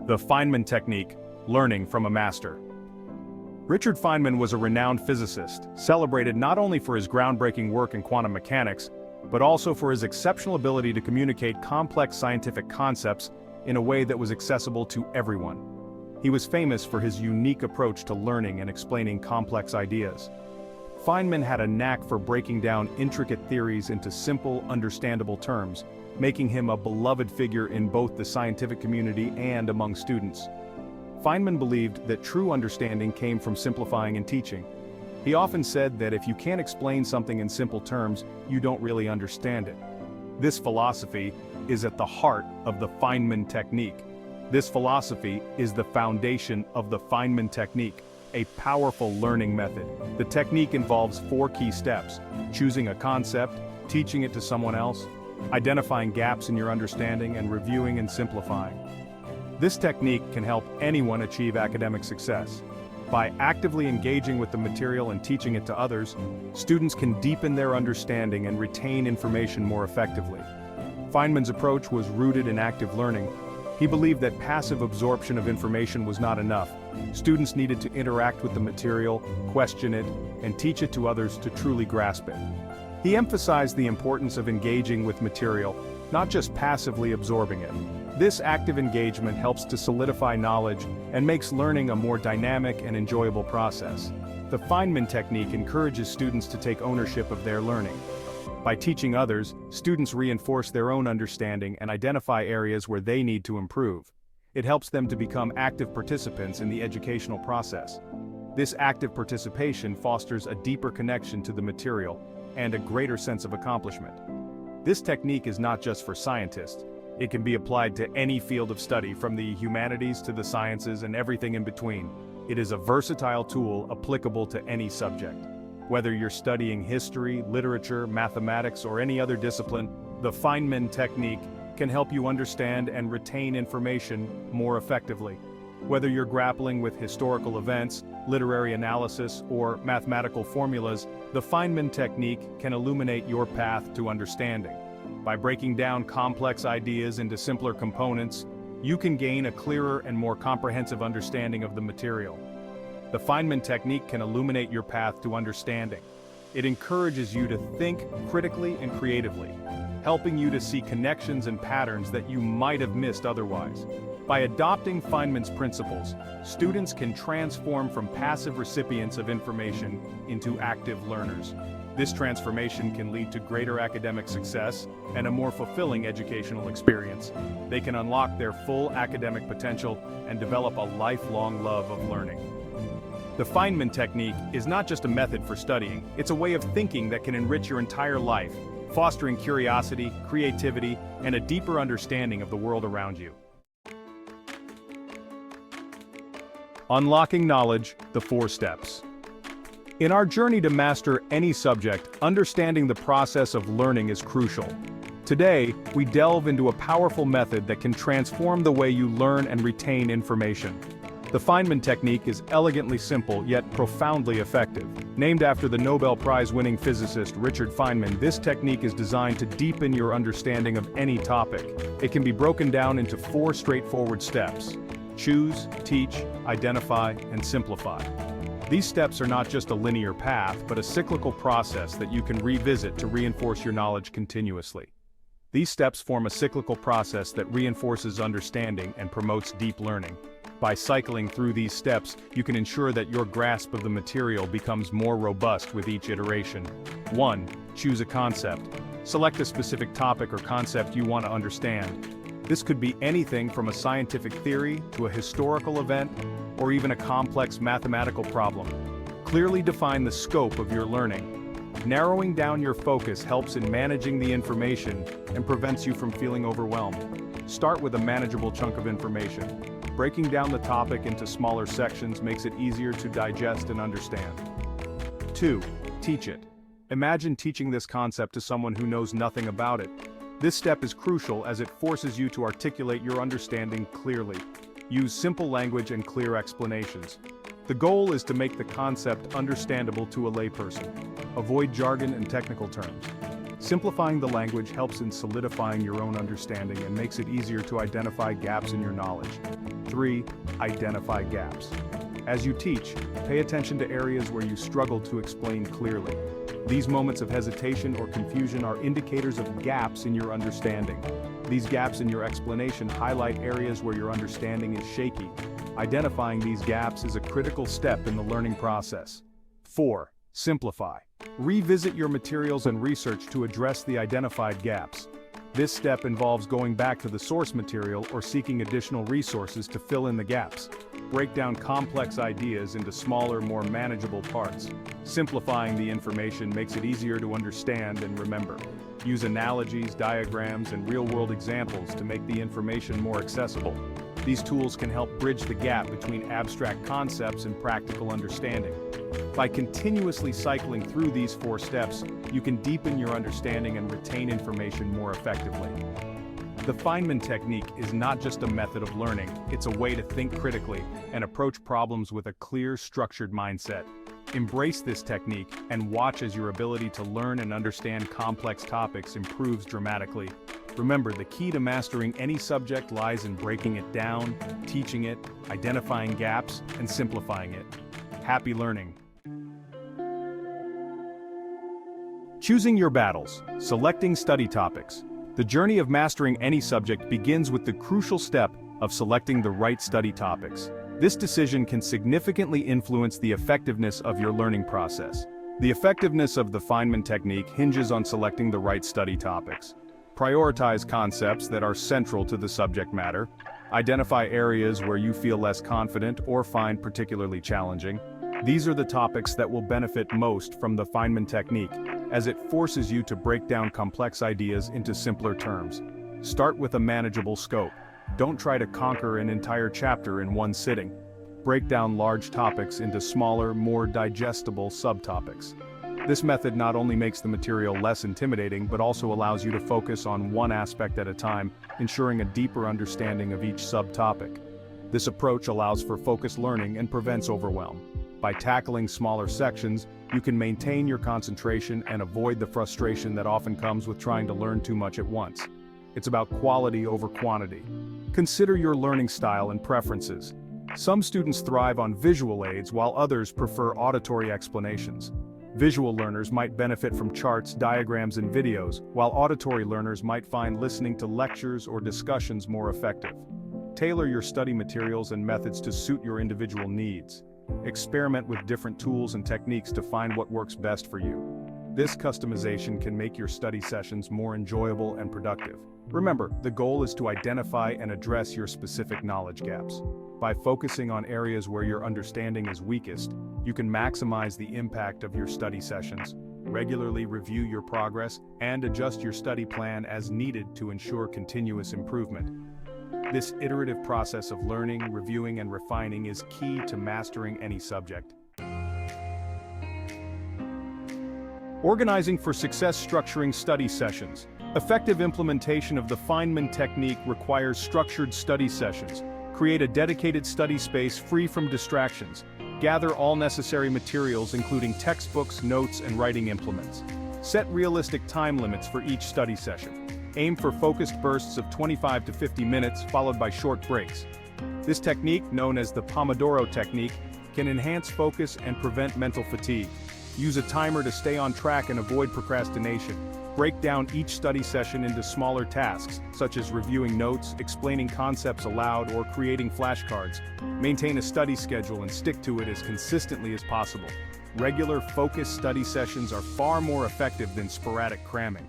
The Feynman Technique, learning from a master. Richard Feynman was a renowned physicist, celebrated not only for his groundbreaking work in quantum mechanics, but also for his exceptional ability to communicate complex scientific concepts in a way that was accessible to everyone. He was famous for his unique approach to learning and explaining complex ideas. Feynman had a knack for breaking down intricate theories into simple, understandable terms, making him a beloved figure in both the scientific community and among students. Feynman believed that true understanding came from simplifying and teaching. He often said that if you can't explain something in simple terms, you don't really understand it. This philosophy is at the heart of the Feynman Technique. This philosophy is the foundation of the Feynman Technique, a powerful learning method. The technique involves 4 key steps: choosing a concept, teaching it to someone else, identifying gaps in your understanding, and reviewing and simplifying. This technique can help anyone achieve academic success. By actively engaging with the material and teaching it to others, students can deepen their understanding and retain information more effectively. Feynman's approach was rooted in active learning. He believed that passive absorption of information was not enough. Students needed to interact with the material, question it, and teach it to others to truly grasp it. He emphasized the importance of engaging with material, not just passively absorbing it. This active engagement helps to solidify knowledge and makes learning a more dynamic and enjoyable process. The Feynman Technique encourages students to take ownership of their learning. By teaching others, students reinforce their own understanding and identify areas where they need to improve. It helps them to become active participants in the educational process. This active participation fosters a deeper connection to the material and a greater sense of accomplishment. This technique is not just for scientists. It can be applied to any field of study, from the humanities to the sciences and everything in between. It is a versatile tool applicable to any subject. Whether you're studying history, literature, mathematics, or any other discipline, the Feynman Technique can help you understand and retain information more effectively. Whether you're grappling with historical events, literary analysis, or mathematical formulas, the Feynman Technique can illuminate your path to understanding. By breaking down complex ideas into simpler components, you can gain a clearer and more comprehensive understanding of the material. The Feynman Technique can illuminate your path to understanding. It encourages you to think critically and creatively, helping you to see connections and patterns that you might have missed otherwise. By adopting Feynman's principles, students can transform from passive recipients of information into active learners. This transformation can lead to greater academic success and a more fulfilling educational experience. They can unlock their full academic potential and develop a lifelong love of learning. The Feynman Technique is not just a method for studying, it's a way of thinking that can enrich your entire life, fostering curiosity, creativity, and a deeper understanding of the world around you. Unlocking knowledge, the 4 steps. In our journey to master any subject, understanding the process of learning is crucial. Today, we delve into a powerful method that can transform the way you learn and retain information. The Feynman Technique is elegantly simple yet profoundly effective. Named after the Nobel Prize-winning physicist Richard Feynman, this technique is designed to deepen your understanding of any topic. It can be broken down into 4 straightforward steps: choose, teach, identify, and simplify. These steps are not just a linear path, but a cyclical process that you can revisit to reinforce your knowledge continuously. These steps form a cyclical process that reinforces understanding and promotes deep learning. By cycling through these steps, you can ensure that your grasp of the material becomes more robust with each iteration. 1. Choose a concept. Select a specific topic or concept you want to understand. This could be anything from a scientific theory to a historical event, or even a complex mathematical problem. Clearly define the scope of your learning. Narrowing down your focus helps in managing the information and prevents you from feeling overwhelmed. Start with a manageable chunk of information. Breaking down the topic into smaller sections makes it easier to digest and understand. 2. Teach it. Imagine teaching this concept to someone who knows nothing about it. This step is crucial as it forces you to articulate your understanding clearly. Use simple language and clear explanations. The goal is to make the concept understandable to a layperson. Avoid jargon and technical terms. Simplifying the language helps in solidifying your own understanding and makes it easier to identify gaps in your knowledge. 3. Identify gaps. As you teach, pay attention to areas where you struggle to explain clearly. These moments of hesitation or confusion are indicators of gaps in your understanding. These gaps in your explanation highlight areas where your understanding is shaky. Identifying these gaps is a critical step in the learning process. 4. Simplify. Revisit your materials and research to address the identified gaps. This step involves going back to the source material or seeking additional resources to fill in the gaps. Break down complex ideas into smaller, more manageable parts. Simplifying the information makes it easier to understand and remember. Use analogies, diagrams, and real-world examples to make the information more accessible. These tools can help bridge the gap between abstract concepts and practical understanding. By continuously cycling through these 4 steps, you can deepen your understanding and retain information more effectively. The Feynman technique is not just a method of learning, it's a way to think critically and approach problems with a clear, structured mindset. Embrace this technique and watch as your ability to learn and understand complex topics improves dramatically. Remember, the key to mastering any subject lies in breaking it down, teaching it, identifying gaps, and simplifying it. Happy learning! Choosing your battles, selecting study topics. The journey of mastering any subject begins with the crucial step of selecting the right study topics. This decision can significantly influence the effectiveness of your learning process. The effectiveness of the Feynman technique hinges on selecting the right study topics. Prioritize concepts that are central to the subject matter. Identify areas where you feel less confident or find particularly challenging. These are the topics that will benefit most from the Feynman technique, as it forces you to break down complex ideas into simpler terms. Start with a manageable scope. Don't try to conquer an entire chapter in one sitting. Break down large topics into smaller, more digestible subtopics. This method not only makes the material less intimidating but also allows you to focus on one aspect at a time, ensuring a deeper understanding of each subtopic. This approach allows for focused learning and prevents overwhelm. By tackling smaller sections, you can maintain your concentration and avoid the frustration that often comes with trying to learn too much at once. It's about quality over quantity. Consider your learning style and preferences. Some students thrive on visual aids while others prefer auditory explanations. Visual learners might benefit from charts, diagrams, and videos, while auditory learners might find listening to lectures or discussions more effective. Tailor your study materials and methods to suit your individual needs. Experiment with different tools and techniques to find what works best for you. This customization can make your study sessions more enjoyable and productive. Remember, the goal is to identify and address your specific knowledge gaps. By focusing on areas where your understanding is weakest, you can maximize the impact of your study sessions. Regularly review your progress and adjust your study plan as needed to ensure continuous improvement. This iterative process of learning, reviewing, and refining is key to mastering any subject. Organizing for success. Structuring study sessions. Effective implementation of the Feynman technique requires structured study sessions. Create a dedicated study space free from distractions. Gather all necessary materials including textbooks, notes, and writing implements. Set realistic time limits for each study session. Aim for focused bursts of 25 to 50 minutes followed by short breaks. This technique, known as the Pomodoro technique, can enhance focus and prevent mental fatigue. Use a timer to stay on track and avoid procrastination. Break down each study session into smaller tasks, such as reviewing notes, explaining concepts aloud, or creating flashcards. Maintain a study schedule and stick to it as consistently as possible. Regular, focused study sessions are far more effective than sporadic cramming.